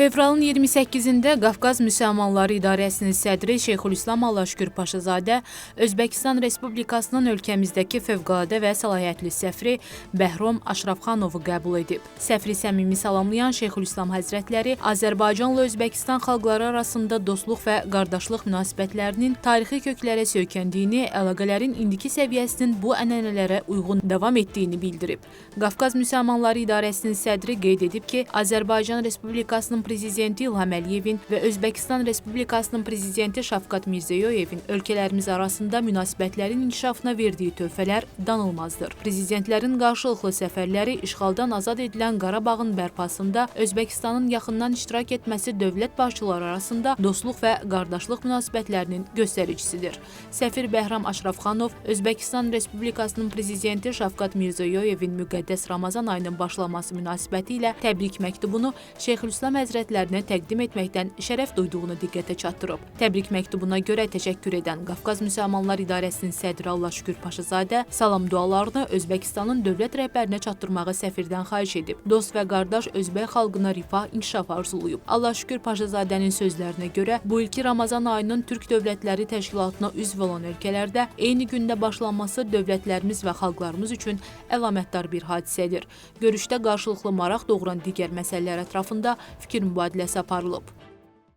Fevralın 28-də Qafqaz Müsəlmanları İdarəsinin sədri Şeyxülislam Allahşükür Paşazadə Özbəkistan Respublikasının ölkəmizdəki fövqəladə və səlahiyyətli səfiri Bəhram Aşrafxanovu qəbul edib. Səfiri səmimi salamlayan Şeyxülislam Həzrətləri Azərbaycanla Özbəkistan xalqları arasında dostluq və qardaşlıq münasibətlərinin tarixi köklərə söykəndiyini, əlaqələrin indiki səviyyəsinin bu ənənələrə uyğun davam etdiyini bildirib. Qafqaz Müsəlmanları İdarəsinin sədri qeyd edib ki, Azərbaycan Respublikasının Prezidenti İlham Əliyevin və Özbəkistan Respublikasının Prezidenti Şavkat Mirziyoyevin ölkələrimiz arasında münasibətlərin inkişafına verdiyi töhfələr danılmazdır. Prezidentlərin qarşılıqlı səfərləri işğaldan azad edilən Qarabağın bərpasında Özbəkistanın yaxından iştirak etməsi dövlət başçıları arasında dostluq və qardaşlıq münasibətlərinin göstəricisidir. Səfir Bəhram Aşrafxanov Özbəkistan Respublikasının Prezidenti Şavkat Mirziyoyevin müqəddəs Ramazan ayının başlaması münasibəti ilə təbrik məktubunu Şeyxülislam Həzrətlərinə təqdim etməkdən şərəf duyduğunu diqqətə çatdırıb. Təbrik məktubuna görə təşəkkür edən Qafqaz Müsəlmanları İdarəsinin sədri Allahşükür Paşazadə salam dualarını Özbəkistanın dövlət rəhbərinə çatdırmağı səfirdən xahiş edib. Dost və qardaş Özbək xalqına rifah, inkişaf arzulayıb. Allahşükür Paşazadənin sözlərinə görə bu ilki Ramazan ayının Türk Dövlətləri Təşkilatına üzv olan ölkələrdə eyni gündə başlanması dövlətlərimiz və xalqlarımız üçün əlamətdar bir hadisədir. Görüşdə qarşılıqlı maraq doğuran digər məsələlər ətrafında fikir mübadiləsi aparılıb.